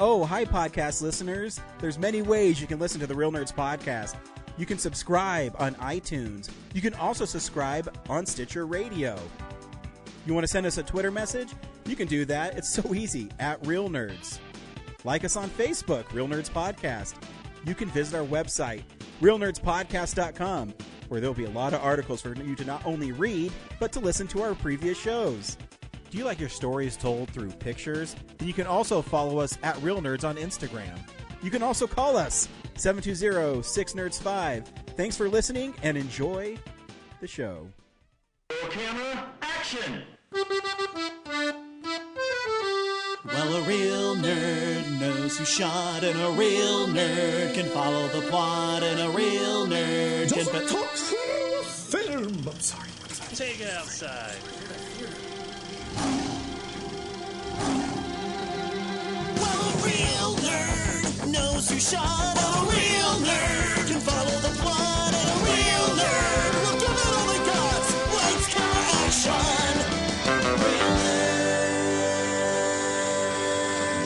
Oh, hi, podcast listeners. There's many ways you can listen to the Real Nerds podcast. You can subscribe on iTunes. You can also subscribe on Stitcher Radio. You want to send us a Twitter message? You can do that. It's so easy, at Real Nerds. Like us on Facebook, Real Nerds Podcast. You can visit our website, realnerdspodcast.com, where there'll be a lot of articles for you to not only read, but to listen to our previous shows. Do you like your stories told through pictures? Then you can also follow us at Real Nerds on Instagram. You can also call us, 720-6nerds5. Thanks for listening and enjoy the show. Camera, action! Well, a real nerd knows who shot, and a real nerd can follow the plot, and a real nerd can... talk film! I'm sorry. Take it outside. Well, a real nerd knows who shot, and a real nerd can follow the plot, and a real nerd will give it all they got. Lights, camera, action! Real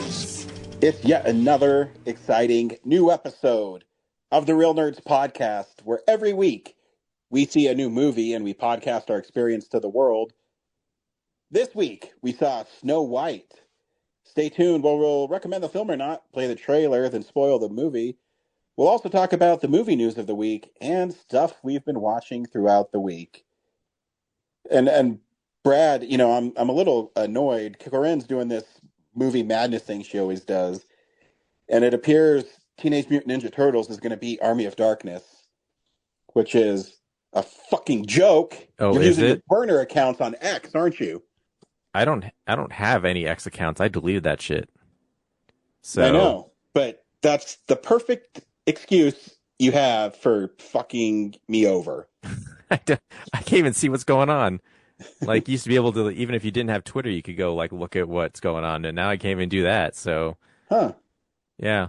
nerds. It's yet another exciting new episode of the Real Nerds podcast, where every week we see a new movie and we podcast our experience to the world. This week we saw Snow White. Stay tuned where we'll recommend the film or not, play the trailer, then spoil the movie. We'll also talk about the movie news of the week and stuff we've been watching throughout the week. And Brad, you know, I'm a little annoyed. Corinne's doing this movie madness thing she always does, and it appears Teenage Mutant Ninja Turtles is going to beat Army of Darkness, which is a fucking joke. Oh, You're is using it? your burner accounts on X, aren't you? I don't have any X accounts. I deleted that shit. So I know, but that's the perfect excuse you have for fucking me over. I can't even see what's going on. Like, you used to be able to, even if you didn't have Twitter, you could go like look at what's going on, and now I can't even do that. So, yeah,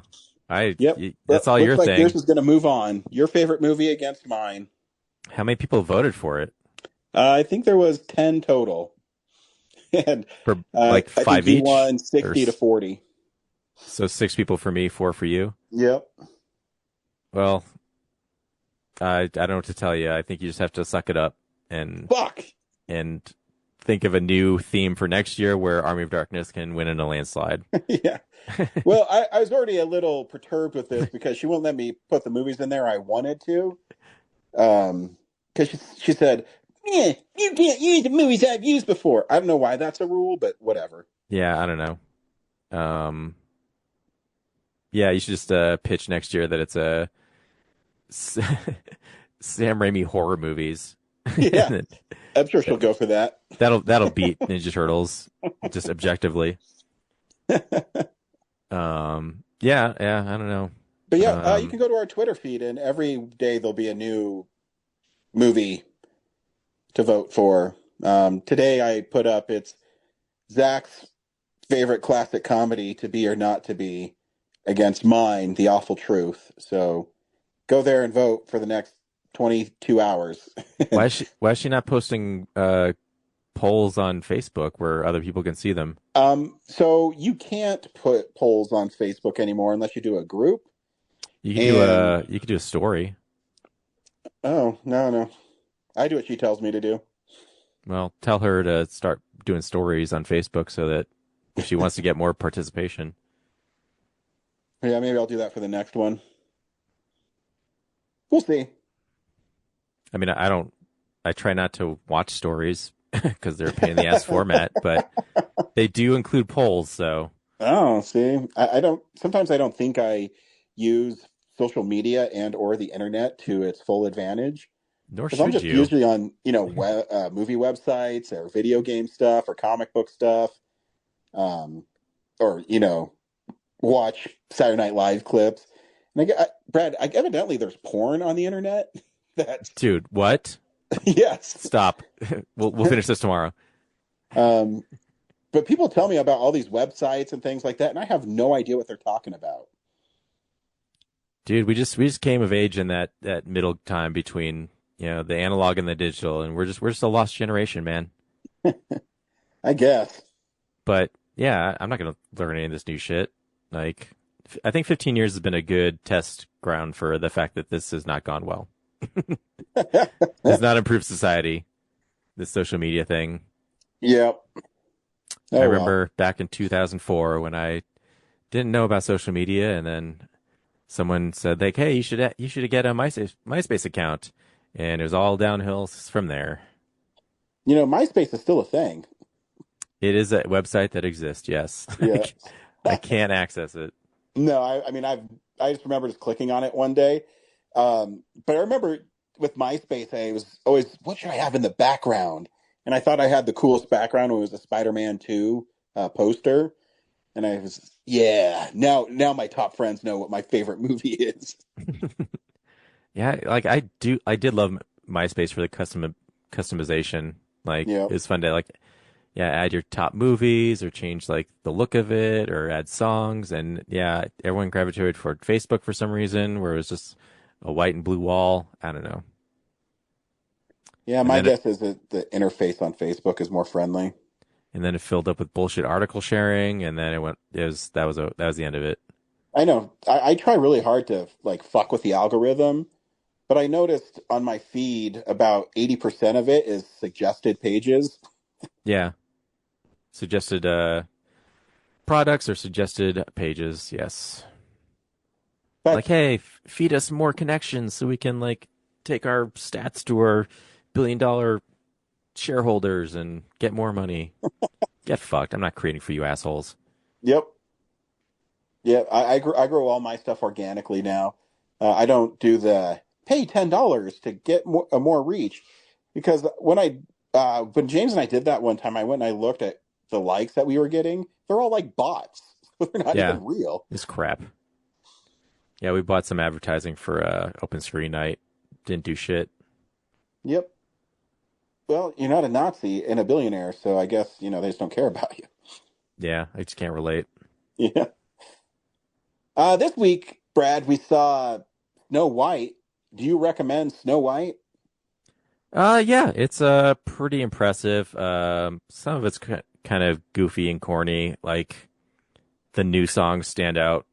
that's all your looks like thing. yours is going to move on. Your favorite movie against mine. How many people voted for it? I think there was 10 total. And For like I five think he each? won 60 to 40. So 6 people for me, 4 for you. Yep. Well, I don't know what to tell you. I think you just have to suck it up and Fuck. think of a new theme for next year where Army of Darkness can win in a landslide. Yeah. Well, I was already a little perturbed with this because she won't let me put the movies in there I wanted to. Because she said, yeah, you can't use the movies I've used before. I don't know why that's a rule, but whatever. Yeah, I don't know. Yeah, you should just pitch next year that it's a Sam Raimi horror movies. Yeah, I'm sure she'll go for that. That'll beat Ninja Turtles, just objectively. Yeah, I don't know. But yeah, you can go to our Twitter feed, and every day there'll be a new movie to vote for. Today I put up, it's Zach's favorite classic comedy, To Be or Not to Be, against mine, The Awful Truth. So go there and vote for the next 22 hours. Why is she not posting polls on Facebook where other people can see them? So you can't put polls on Facebook anymore unless you do a group. You can do a story. Oh, no. I do what she tells me to do. Well, tell her to start doing stories on Facebook so that if she wants to get more participation. Yeah, maybe I'll do that for the next one. We'll see. I mean, I try not to watch stories because they're a pain in the ass format, but they do include polls, so. Oh, see, sometimes I don't think I use social media and or the internet to its full advantage. Nor Because I'm should just you. usually on, movie websites or video game stuff or comic book stuff, or watch Saturday Night Live clips. And Brad, evidently there's porn on the internet. Dude, what? Yes. Stop. We'll finish this tomorrow. But people tell me about all these websites and things like that, and I have no idea what they're talking about. Dude, we just came of age in that middle time between the analog and the digital, and we're just a lost generation, man. I guess. But yeah, I'm not gonna learn any of this new shit. Like, I think 15 years has been a good test ground for the fact that this has not gone well. It's not improved society, this social media thing. Yep. I remember back in 2004 when I didn't know about social media, and then someone said, like, hey, you should get a MySpace account. And it was all downhill from there. MySpace is still a thing. It is a website that exists, yes. Yeah. I can't access it. No, I just remember just clicking on it one day. But I remember with MySpace, I was always, what should I have in the background? And I thought I had the coolest background when it was a Spider-Man 2 poster. And I was, now my top friends know what my favorite movie is. Yeah, like I did love MySpace for the customization. Like, It was fun to add your top movies or change like the look of it or add songs. And everyone gravitated toward Facebook for some reason, where it was just a white and blue wall. I don't know. Yeah, my guess is that the interface on Facebook is more friendly. And then it filled up with bullshit article sharing, and then that was the end of it. I know. I try really hard to fuck with the algorithm, but I noticed on my feed about 80% of it is suggested pages. Yeah. Suggested products or suggested pages, yes. But, hey, feed us more connections so we can take our stats to our billion-dollar shareholders and get more money. Get fucked. I'm not creating for you assholes. Yep. Yeah, I grow all my stuff organically now. I don't do the pay $10 to get more reach, because when James and I did that one time, I went and I looked at the likes that we were getting. They're all like bots. They're not even real. It's crap. Yeah, we bought some advertising for Open Screen Night. Didn't do shit. Yep. Well, you're not a Nazi and a billionaire, so I guess, they just don't care about you. Yeah, I just can't relate. Yeah. This week, Brad, we saw Snow White. Do you recommend Snow White? Yeah, it's pretty impressive. Some of it's kind of goofy and corny. Like, the new songs stand out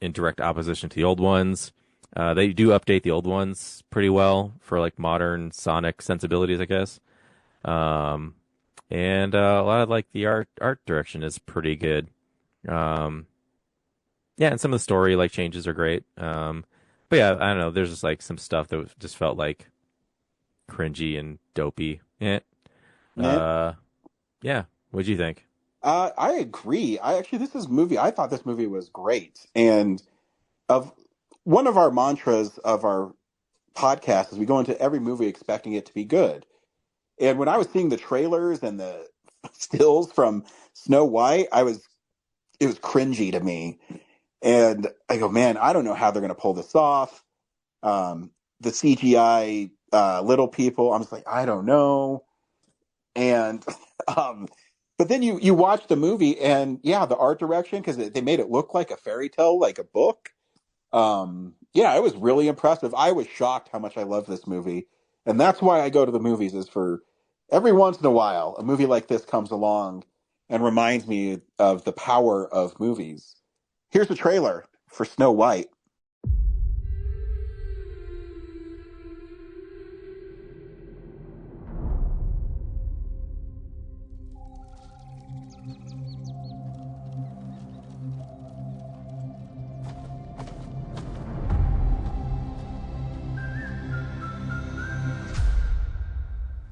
in direct opposition to the old ones. They do update the old ones pretty well for modern sonic sensibilities, I guess. And a lot of the art direction is pretty good. Yeah, and some of the story changes are great. But yeah, I don't know. There's just some stuff that just felt cringy and dopey. Yeah. Yeah. What'd you think? I agree. I thought this movie was great. And one of our mantras of our podcast is we go into every movie expecting it to be good. And when I was seeing the trailers and the stills from Snow White, it was cringy to me. And I go, man, I don't know how they're going to pull this off. The CGI little people, I'm just I don't know. And but then you watch the movie, and the art direction, because they made it look like a fairy tale, like a book. It was really impressive. I was shocked how much I love this movie. And that's why I go to the movies, is for every once in a while, a movie like this comes along and reminds me of the power of movies. Here's the trailer for Snow White.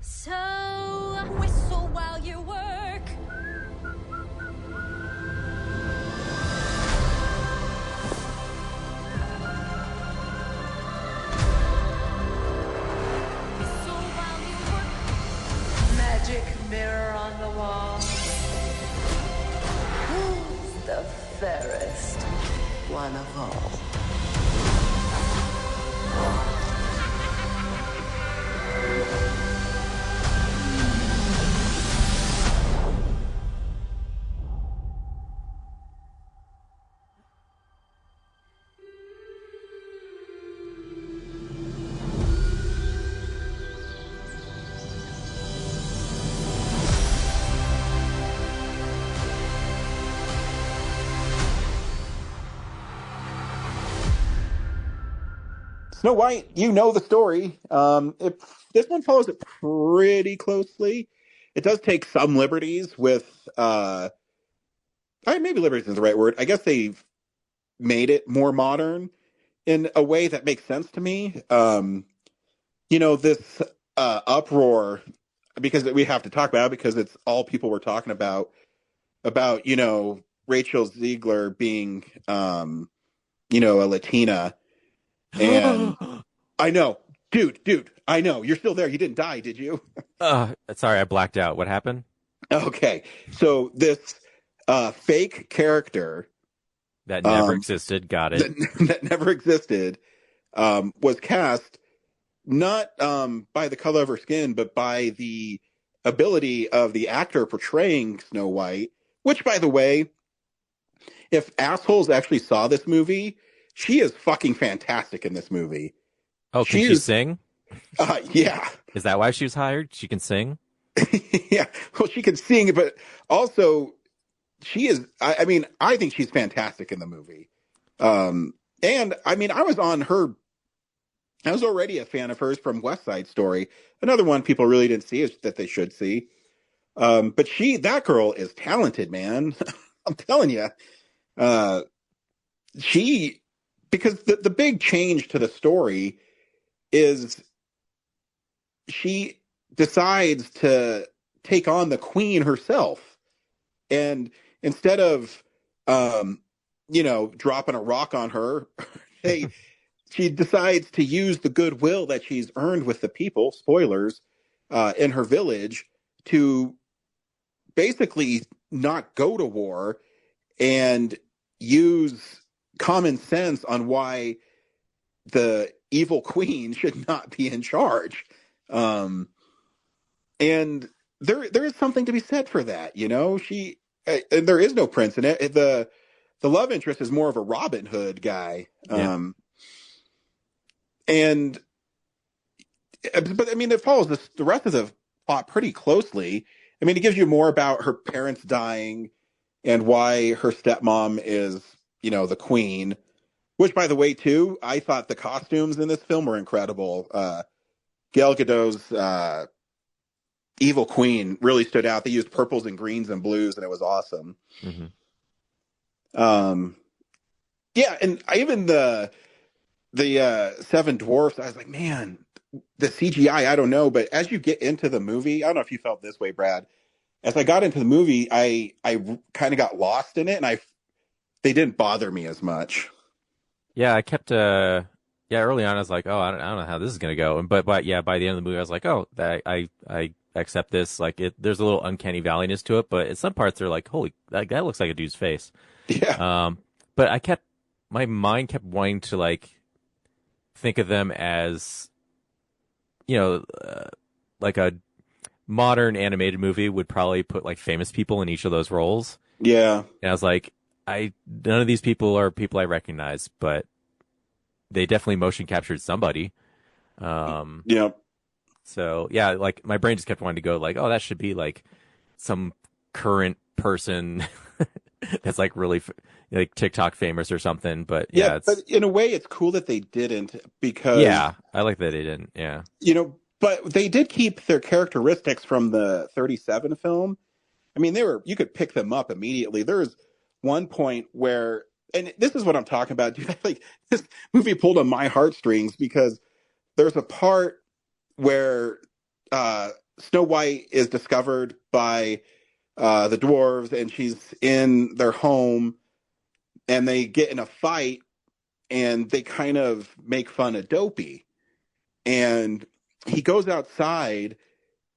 So, whistle while you work. Whistle while you work. Magic mirror on the wall. Who's the fairest one of all? Snow White, you know the story. This one follows it pretty closely. It does take some liberties with, maybe liberties is the right word. I guess they've made it more modern in a way that makes sense to me. This uproar, because we have to talk about it because it's all people were talking about, Rachel Ziegler being, a Latina. And I know, dude, I know. You're still there. You didn't die, did you? Sorry, I blacked out. What happened? Okay. So this fake character that never existed, got it. That never existed, was cast not by the color of her skin, but by the ability of the actor portraying Snow White, which, by the way, if assholes actually saw this movie, she is fucking fantastic in this movie. Oh, can she sing? Yeah. Is that why she was hired? She can sing? Yeah. Well, she can sing, but also she is, I think she's fantastic in the movie. And I was already a fan of hers from West Side Story. Another one people really didn't see is that they should see. But that girl is talented, man. I'm telling you. Because the big change to the story is she decides to take on the queen herself. And instead of, dropping a rock on her, she decides to use the goodwill that she's earned with the people, spoilers, in her village to basically not go to war and use common sense on why the evil queen should not be in charge. And there is something to be said for that, and there is no prince in it. The love interest is more of a Robin Hood guy. Yeah. But it follows the rest of the plot pretty closely. It gives you more about her parents dying and why her stepmom is, the queen, which, by the way, too, I thought the costumes in this film were incredible. Gal Gadot's evil queen really stood out. They used purples and greens and blues, and it was awesome. Mm-hmm. Yeah, and even the Seven Dwarfs, I was like, man, the CGI, I don't know. But as you get into the movie, I don't know if you felt this way, Brad. As I got into the movie, I kind of got lost in it, and they didn't bother me as much. Yeah, I kept early on I was like, oh, I don't know how this is gonna go, but yeah, by the end of the movie I was like, oh, I accept this. Like there's a little uncanny valleyness to it, but in some parts they're like, holy, that looks like a dude's face. Yeah. But my mind kept wanting to like think of them as, like a modern animated movie would probably put like famous people in each of those roles. Yeah. And I was like, none of these people are people I recognize, but they definitely motion captured somebody. Yeah. So yeah, like my brain just kept wanting to go like, oh, that should be like some current person that's like really like TikTok famous or something. But yeah, but in a way, it's cool that they didn't, because I like that they didn't. Yeah, but they did keep their characteristics from the 37 film. You could pick them up immediately. There's one point where, and this is what I'm talking about, dude. Like, this movie pulled on my heartstrings because there's a part where Snow White is discovered by the dwarves, and she's in their home, and they get in a fight, and they kind of make fun of Dopey, and he goes outside,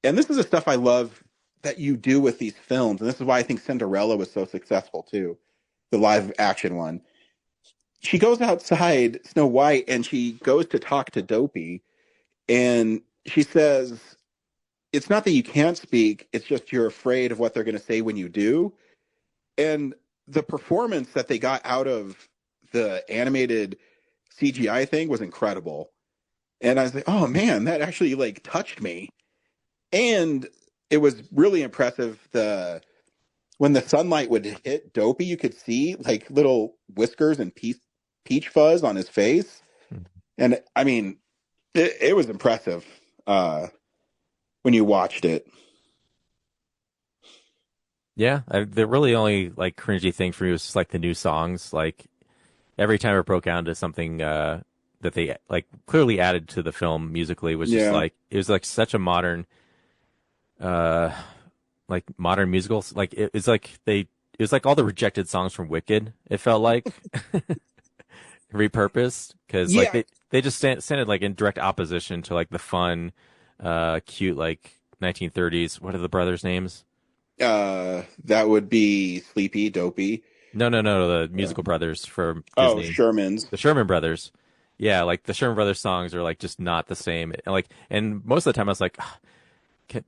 and this is the stuff I love that you do with these films, and this is why I think Cinderella was so successful too, the live action one. She goes outside, Snow White, and she goes to talk to Dopey, and she says, it's not that you can't speak, it's just you're afraid of what they're going to say when you do. And the performance that they got out of the animated CGI thing was incredible. And I was like, oh man, that actually like touched me. And it was really impressive. When the sunlight would hit Dopey, you could see like little whiskers and peach fuzz on his face. And I mean, it was impressive when you watched it. Yeah, the really only like cringy thing for me was just like the new songs. Like every time it broke down to something that they like clearly added to the film musically was just like it was like such a modern like modern musicals. Like it's like it was like all the rejected songs from Wicked. It felt like repurposed because like they just sounded like in direct opposition to like the fun, cute like 1930s. What are the brothers' names? That would be Sleepy, Dopey. No, the musical brothers from Disney. Oh, Sherman's. The Sherman Brothers. Yeah, like the Sherman Brothers songs are like just not the same. And most of the time I was like,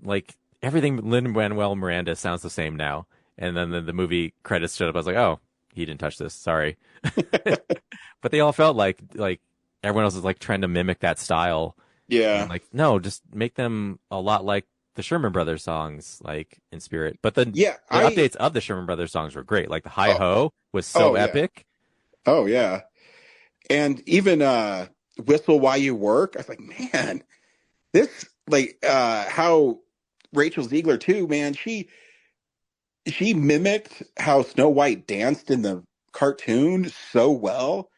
like everything Lin-Manuel Miranda sounds the same now. And then the movie credits showed up. I was like, oh, he didn't touch this. Sorry. But they all felt like everyone else is like trying to mimic that style. Yeah. And like, no, just make them a lot like the Sherman Brothers songs, like in spirit. But the updates of the Sherman Brothers songs were great. Like the Hi Ho was so epic. Oh yeah. And even Whistle While You Work, I was like, man, this like how Rachel Ziegler too, man, she mimicked how Snow White danced in the cartoon so well,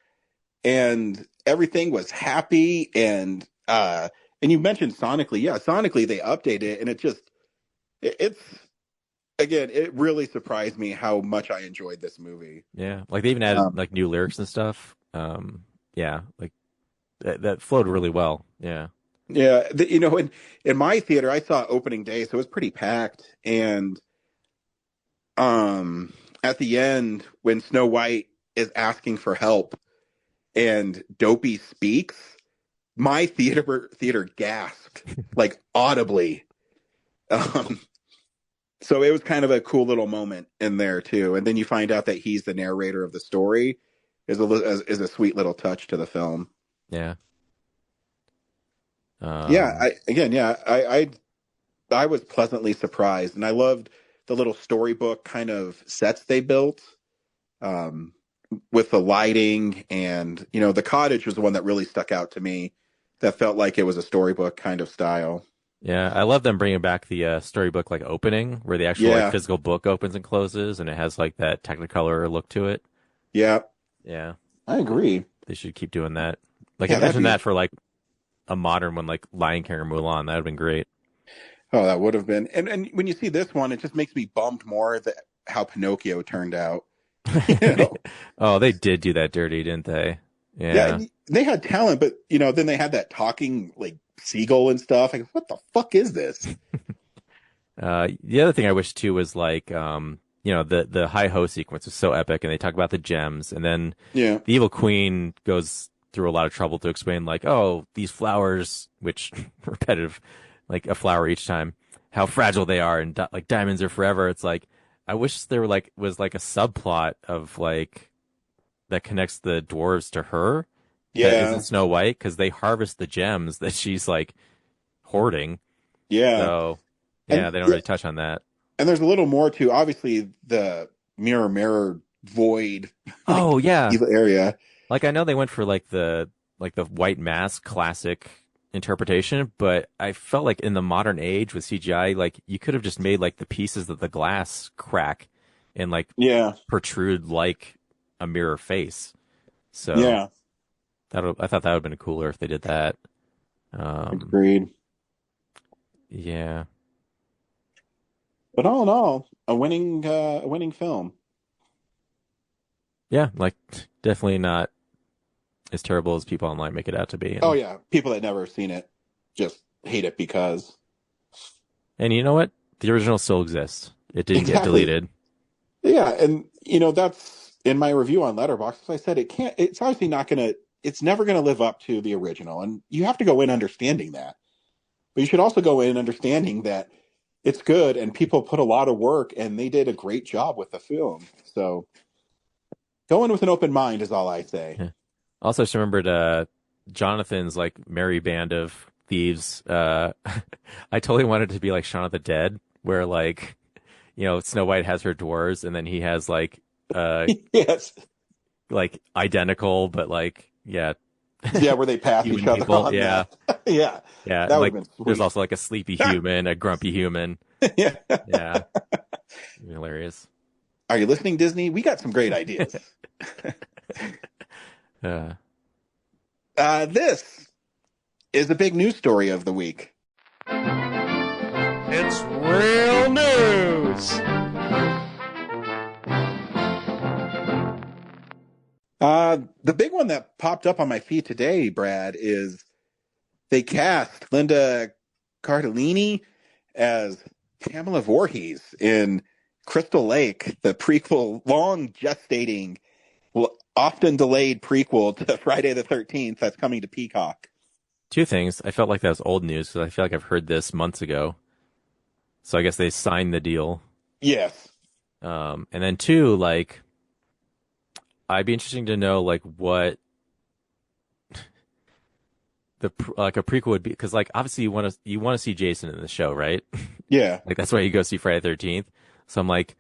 and everything was happy. And you mentioned sonically, sonically they updated it, and it's again, it really surprised me how much I enjoyed this movie. Yeah, like they even added like new lyrics and stuff. Yeah, like that flowed really well. Yeah. Yeah, in my theater, I saw opening day, so it was pretty packed. And at the end, when Snow White is asking for help and Dopey speaks, my theater gasped like audibly. So it was kind of a cool little moment in there too. And then you find out that he's the narrator of the story is a sweet little touch to the film. Yeah. I was pleasantly surprised, and I loved the little storybook kind of sets they built, with the lighting, and the cottage was the one that really stuck out to me. That felt like it was a storybook kind of style. Yeah, I love them bringing back the storybook like opening, where the actual like physical book opens and closes, and it has like that Technicolor look to it. Yeah, I agree. They should keep doing that. Like imagine that for like a modern one, like Lion King or Mulan. That would have been great. Oh, that would have been. And when you see this one, it just makes me bummed more that how Pinocchio turned out. Oh, they did do that dirty, didn't they? Yeah, they had talent, but then they had that talking like seagull and stuff. Like, what the fuck is this? The other thing I wish too was like, the Hi Ho sequence was so epic, and they talk about the gems, and then the evil queen goes through a lot of trouble to explain like, oh, these flowers, which repetitive, like a flower each time, how fragile they are, and like diamonds are forever. It's like, I wish there was like a subplot of like that connects the dwarves to her. Yeah. That isn't Snow White, because they harvest the gems that she's like hoarding. Yeah. So they don't really touch on that. And there's a little more to obviously the mirror void. Oh yeah. Area. Like I know they went for like the white mask classic interpretation, but I felt like in the modern age with CGI, like you could have just made like the pieces of the glass crack and like protrude like a mirror face. So I thought that would have been cooler if they did that. Agreed. Yeah. But all in all, a winning film. Yeah, like definitely not as terrible as people online make it out to be. And, oh yeah, people that never seen it just hate it because. And you know what? The original still exists. It didn't get deleted. Yeah, and that's in my review on Letterboxd. I said it's obviously not gonna. It's never gonna live up to the original, and you have to go in understanding that. But you should also go in understanding that it's good, and people put a lot of work, and they did a great job with the film. So, go in with an open mind is all I say. Yeah. Also, just remembered Jonathan's like merry band of thieves. I totally wanted it to be like Shaun of the Dead, where like, Snow White has her dwarves, and then he has like, yes, like identical, but like, Yeah, where they pass each other people. on. Yeah. Yeah. Yeah. That Like, would've been there's sweet. also like a sleepy human, a grumpy human. Yeah. Yeah. Hilarious. Are you listening, Disney? We got some great ideas. This is the big news story of the week. It's real news. The big one that popped up on my feed today, Brad, is they cast Linda Cardellini as Pamela Voorhees in Crystal Lake, the prequel, long gestating, often delayed prequel to Friday the 13th that's coming to Peacock. Two things. I felt like that was old news because I feel like I've heard this months ago. So I guess they signed the deal. Yes. And then two, like, I'd be interesting to know like what a prequel would be, because like obviously you want to see Jason in the show, right? Yeah. Like that's why you go see Friday the 13th. So I'm like,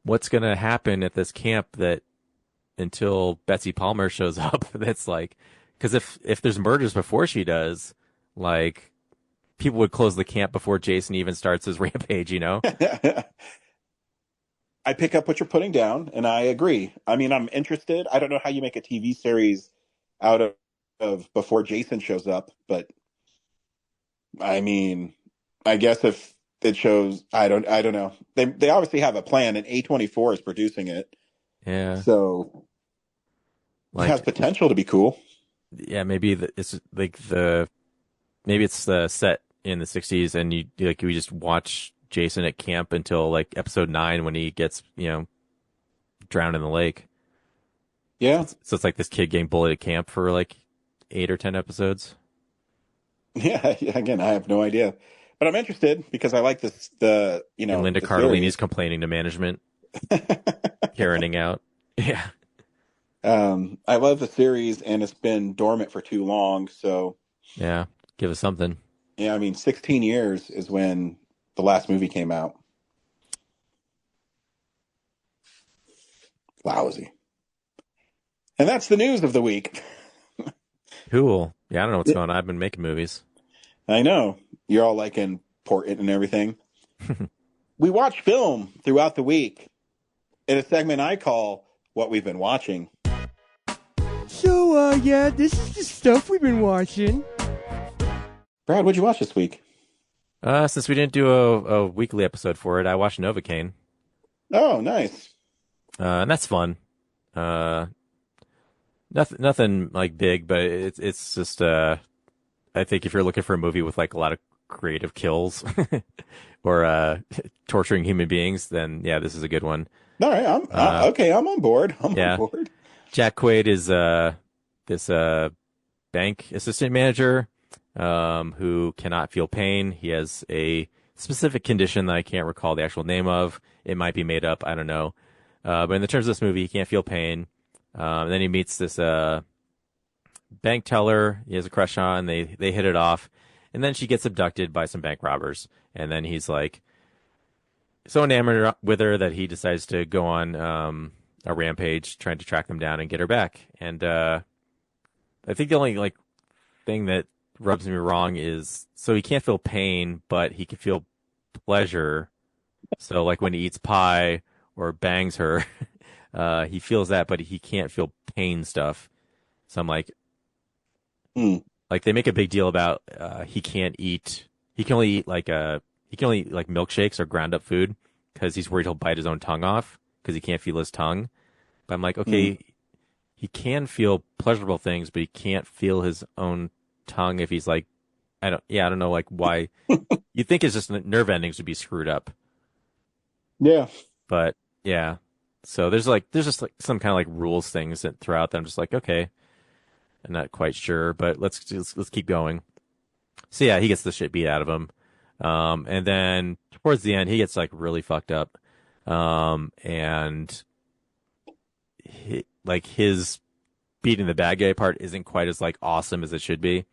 what's gonna happen at this camp that until Betsy Palmer shows up? That's like, because if there's murders before she does, like people would close the camp before Jason even starts his rampage, you know? I pick up what you're putting down, and I agree. I mean, I'm interested. I don't know how you make a TV series out of before Jason shows up, but I mean, I guess if it shows, I don't know. They obviously have a plan, and A24 is producing it. Yeah. So like, it has potential to be cool. Yeah, maybe it's like maybe it's set in the 60s, and we just watch Jason at camp until like episode 9 when he gets, drowned in the lake. Yeah. So it's like this kid getting bullied at camp for like 8 or 10 episodes. Yeah. Again, I have no idea, but I'm interested because I like this. And Linda Cardellini's complaining to management, Karening out. Yeah. I love the series, and it's been dormant for too long. So yeah, give us something. Yeah, I mean, 16 years is when the last movie came out. Lousy. And that's the news of the week. Cool. Yeah, I don't know what's going on. I've been making movies. I know. You're all like important and everything. We watch film throughout the week in a segment I call What We've Been Watching. So, yeah, this is the stuff we've been watching. Brad, what'd you watch this week? Since we didn't do a weekly episode for it, I watched Novocaine. Oh, nice. And that's fun. Nothing like big, but it's just I think if you're looking for a movie with like a lot of creative kills or torturing human beings, then yeah, this is a good one. All right, I'm on board. I'm on board. Jack Quaid is this bank assistant manager who cannot feel pain. He has a specific condition that I can't recall the actual name of. It might be made up. I don't know. But in the terms of this movie, he can't feel pain. And then he meets this bank teller he has a crush on. They hit it off. And then she gets abducted by some bank robbers. And then he's like so enamored with her that he decides to go on a rampage trying to track them down and get her back. And I think the only like thing that rubs me wrong is so he can't feel pain, but he can feel pleasure. So like when he eats pie or bangs her, he feels that, but he can't feel pain stuff. So I'm like, like they make a big deal about he can only eat like milkshakes or ground up food because he's worried he'll bite his own tongue off because he can't feel his tongue. But I'm like, okay, he can feel pleasurable things, but he can't feel his own tongue if he's like, I don't know, like why. You'd think it's just nerve endings would be screwed up. Yeah. But yeah. So there's just like some kind of like rules things that throughout that I'm just like, okay, I'm not quite sure, but let's keep going. So yeah, he gets the shit beat out of him. And then towards the end, he gets like really fucked up. And his beating the bad guy part isn't quite as like awesome as it should be.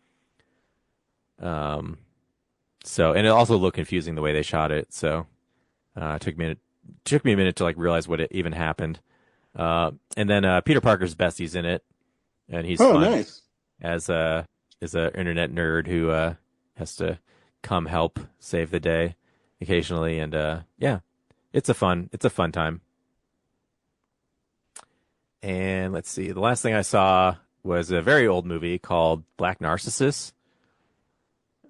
So, and it also looked confusing the way they shot it. So, it took me a minute to like realize what it even happened. And then, Peter Parker's bestie's in it. and he's fun nice. as a internet nerd who has to come help save the day occasionally, and yeah, it's a fun time. And let's see, the last thing I saw was a very old movie called Black Narcissus.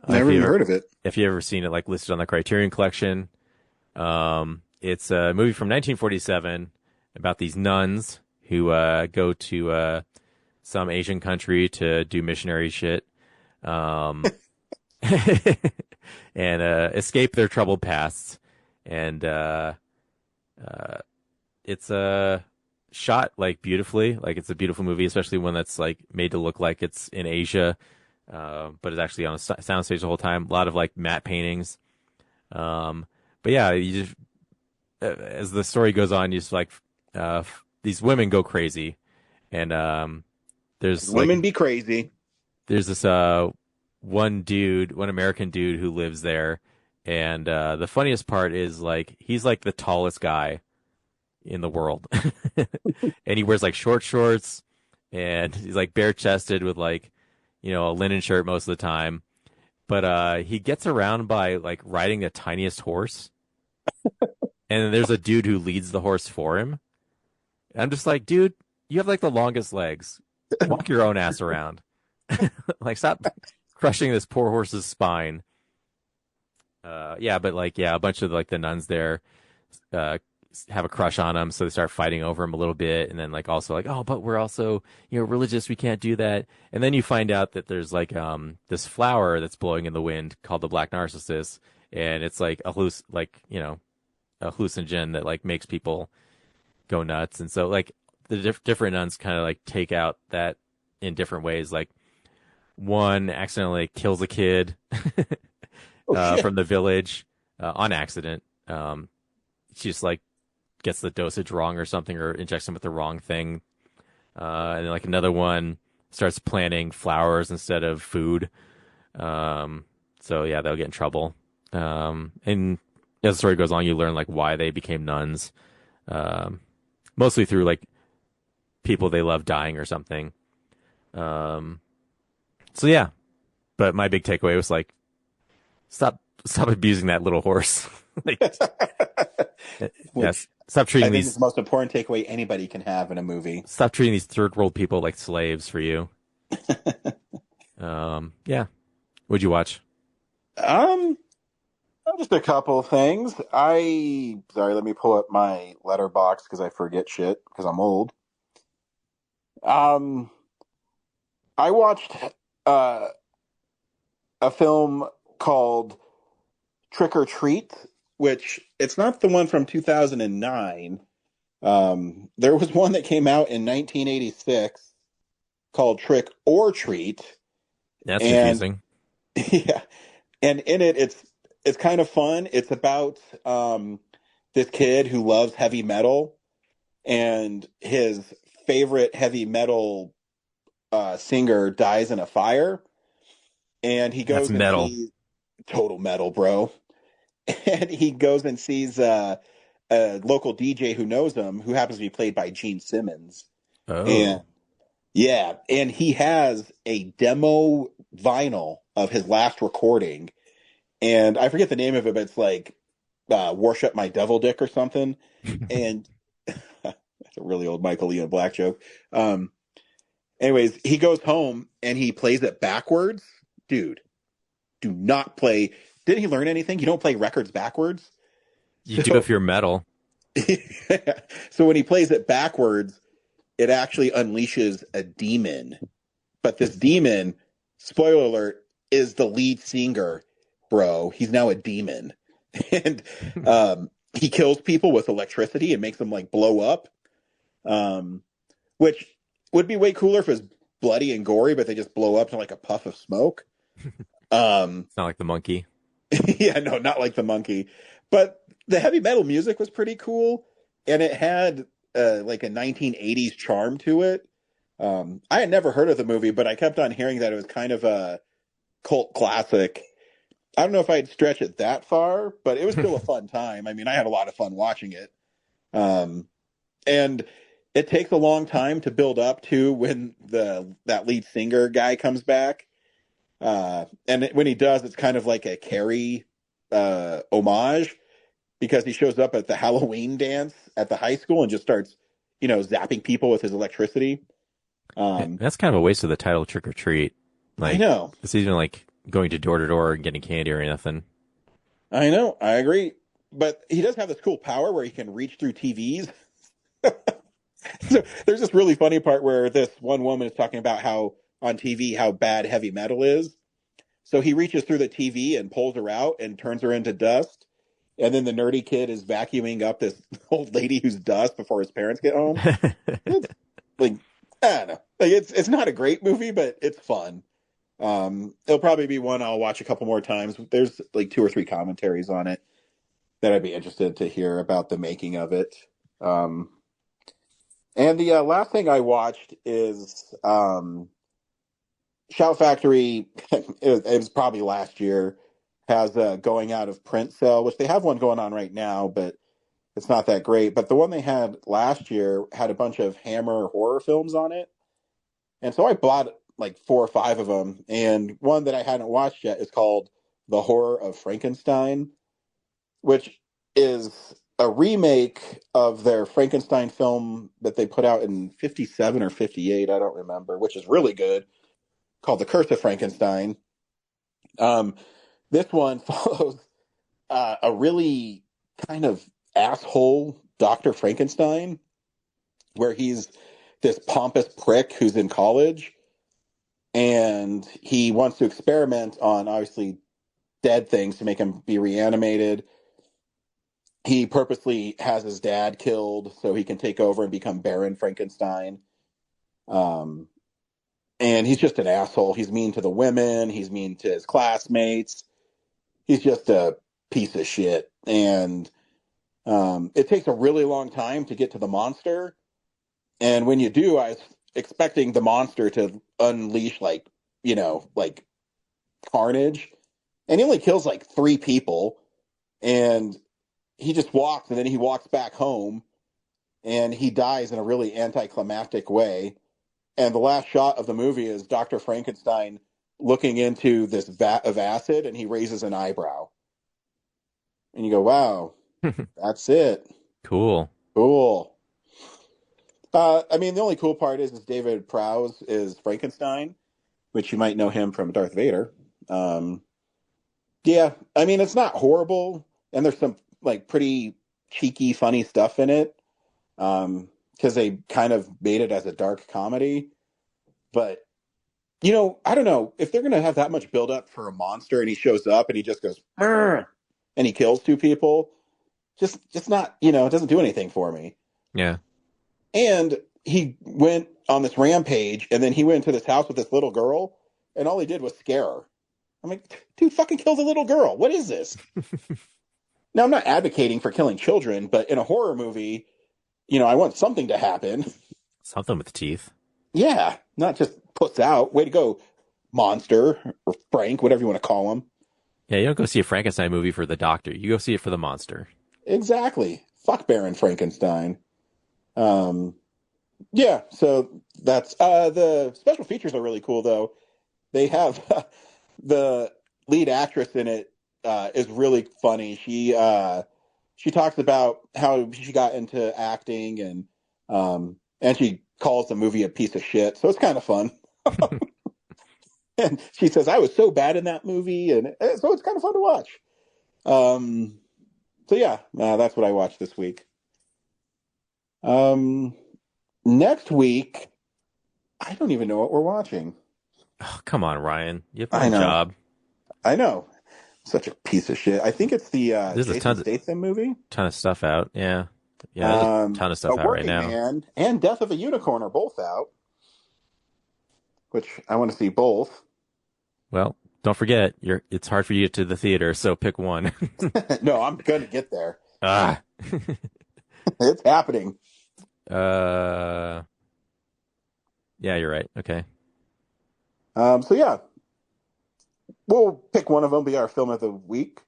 Never even heard of it. If you ever seen it, like listed on the Criterion Collection, it's a movie from 1947 about these nuns who go to some Asian country to do missionary shit, and escape their troubled pasts. And it's shot like beautifully, like it's a beautiful movie, especially one that's like made to look like it's in Asia, but it's actually on a soundstage the whole time. A lot of like matte paintings, but yeah, you just as the story goes on, you just like these women go crazy, and there's women be crazy. There's this one American dude who lives there, and the funniest part is like he's like the tallest guy in the world, and he wears like short shorts, and he's like bare chested with like, you know, a linen shirt most of the time, but he gets around by like riding the tiniest horse, and there's a dude who leads the horse for him. And I'm just like, dude, you have like the longest legs, walk your own ass around. Like, stop crushing this poor horse's spine. Yeah, but like, yeah, a bunch of like the nuns there have a crush on him, so they start fighting over him a little bit, and then like also like, oh, but we're also, you know, religious, we can't do that. And then you find out that there's like this flower that's blowing in the wind called the Black Narcissus, and it's like a hallucinogen that like makes people go nuts. And so like the different nuns kind of like take out that in different ways. Like one accidentally kills a kid from the village on accident. She just like gets the dosage wrong or something, or injects him with the wrong thing. And then like another one starts planting flowers instead of food. So yeah, they'll get in trouble. And as the story goes on, you learn like why they became nuns. Mostly through like people they love dying or something. So yeah, but my big takeaway was like, stop abusing that little horse. Like, yes, stop treating these. It's the most important takeaway anybody can have in a movie. Stop treating these third world people like slaves for you. Yeah. What'd you watch? Just a couple of things. Sorry, let me pull up my letterbox because I forget shit because I'm old. I watched a film called Trick or Treat, which it's not the one from 2009. There was one that came out in 1986 called Trick or Treat. That's confusing. Yeah, and in it, it's kind of fun. It's about this kid who loves heavy metal, and his favorite heavy metal singer dies in a fire, and he goes. That's metal. Total metal, bro. And he goes and sees a local DJ who knows him, who happens to be played by Gene Simmons. Oh. And yeah, and he has a demo vinyl of his last recording, and I forget the name of it, but it's like Worship My Devil Dick or something. And that's a really old Michael Ian Black joke. Anyways, he goes home and he plays it backwards. Dude, do not play. Didn't he learn anything? You don't play records backwards. You do if you're metal. So when he plays it backwards, it actually unleashes a demon. But this demon, spoiler alert, is the lead singer, bro. He's now a demon. And he kills people with electricity and makes them like blow up. Which would be way cooler if it was bloody and gory, but they just blow up to like a puff of smoke. It's not like the monkey. Yeah, no, not like the monkey. But the heavy metal music was pretty cool, and it had like a 1980s charm to it. I had never heard of the movie, but I kept on hearing that it was kind of a cult classic. I don't know if I'd stretch it that far, but it was still a fun time. I mean, I had a lot of fun watching it. And it takes a long time to build up to when that lead singer guy comes back. And when he does, it's kind of like a Carrie homage, because he shows up at the Halloween dance at the high school and just starts, zapping people with his electricity. That's kind of a waste of the title Trick or Treat. Like, I know. It's even like going to door to door and getting candy or anything. I know. I agree. But he does have this cool power where he can reach through TVs. So there's this really funny part where this one woman is talking about how on TV how bad heavy metal is. So he reaches through the TV and pulls her out and turns her into dust. And then the nerdy kid is vacuuming up this old lady who's dust before his parents get home. It's like, I don't know. Like, it's not a great movie, but it's fun. It'll probably be one I'll watch a couple more times. There's like 2 or 3 commentaries on it that I'd be interested to hear about the making of it. And the last thing I watched is Shout Factory. It was probably last year. Has a going out of print sale, which they have one going on right now, but it's not that great. But the one they had last year had a bunch of Hammer horror films on it. And so I bought like 4 or 5 of them. And one that I hadn't watched yet is called The Horror of Frankenstein, which is a remake of their Frankenstein film that they put out in 57 or 58, I don't remember, which is really good, called The Curse of Frankenstein. This one follows a really kind of asshole Dr. Frankenstein, where he's this pompous prick who's in college, and he wants to experiment on obviously dead things to make him be reanimated. He purposely has his dad killed so he can take over and become Baron Frankenstein. And he's just an asshole. He's mean to the women. He's mean to his classmates. He's just a piece of shit. And it takes a really long time to get to the monster. And when you do, I was expecting the monster to unleash like carnage. And he only kills like 3 people. And he just walks, and then he walks back home. And he dies in a really anticlimactic way. And the last shot of the movie is Dr. Frankenstein looking into this vat of acid, and he raises an eyebrow. And you go, wow, that's it. Cool. I mean, the only cool part is David Prowse is Frankenstein, which you might know him from Darth Vader. Yeah, I mean, it's not horrible, and there's some like pretty cheeky, funny stuff in it, because they kind of made it as a dark comedy. But I don't know if they're going to have that much build up for a monster, and he shows up and he just goes, "Arr!" and he kills 2 people. Just not, it doesn't do anything for me. Yeah. And he went on this rampage, and then he went into this house with this little girl, and all he did was scare her. I'm like, dude, fucking kill the little girl. What is this? Now, I'm not advocating for killing children, but in a horror movie, I want something to happen. Something with teeth. Yeah, not just puss out. Way to go, monster, or Frank, whatever you want to call him. Yeah, you don't go see a Frankenstein movie for the doctor. You go see it for the monster. Exactly. Fuck Baron Frankenstein. Yeah, so that's the special features are really cool, though. They have the lead actress in it is really funny. She talks about how she got into acting, and she calls the movie a piece of shit. So it's kind of fun. And she says, I was so bad in that movie, and so it's kind of fun to watch. So yeah, that's what I watched this week. Next week, I don't even know what we're watching. Oh, come on, Ryan. You have a job. I know. Such a piece of shit. I think it's the Jason Statham movie. Ton of stuff out. Yeah. Yeah, there's a ton of stuff out right now. Man and Death of a Unicorn are both out, which I want to see both. Well, don't forget, it's hard for you to get to the theater, so pick one. No, I'm going to get there. It's happening. Yeah, you're right. Okay. So yeah, we'll pick one of them be our film of the week.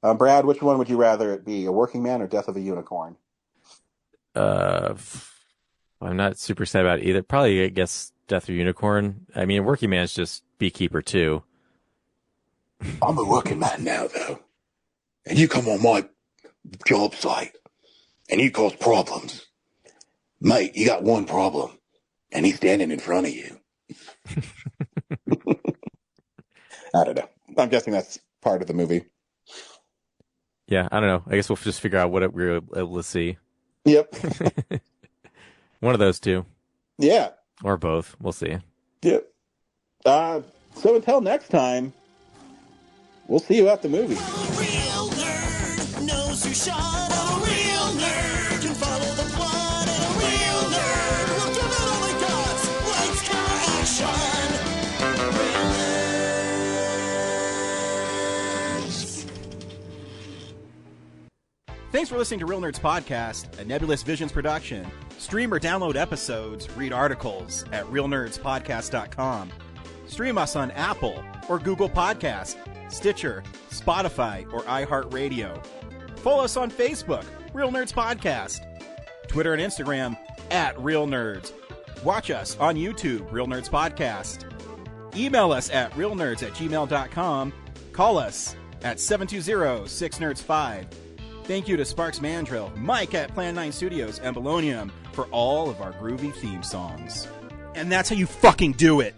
Brad, which one would you rather it be, A Working Man or Death of a Unicorn? I'm not super excited about either. Probably, I guess, Death of Unicorn. I mean, Working Man's just Beekeeper too. I'm a working man now, though. And you come on my job site and you cause problems. Mate, you got one problem. And he's standing in front of you. I don't know. I'm guessing that's part of the movie. Yeah, I don't know. I guess we'll just figure out what we're able to see. Yep. One of those two. Yeah. Or both. We'll see. Yep. So until next time, we'll see you at the movie. A real nerd knows who shot. A real nerd can follow the plot. And a real nerd will give it all they got. Lights, camera, action. Real nerds. Thanks for listening to Real Nerds Podcast, a Nebulous Visions production. Stream or download episodes, read articles at realnerdspodcast.com. Stream us on Apple or Google Podcast, Stitcher, Spotify, or iHeartRadio. Follow us on Facebook, Real Nerds Podcast. Twitter and Instagram, @Real Nerds. Watch us on YouTube, Real Nerds Podcast. Email us at realnerds@gmail.com. Call us at 720-6nerds5. Thank you to Sparks Mandrill, Mike at Plan 9 Studios, and Bolognium for all of our groovy theme songs. And that's how you fucking do it!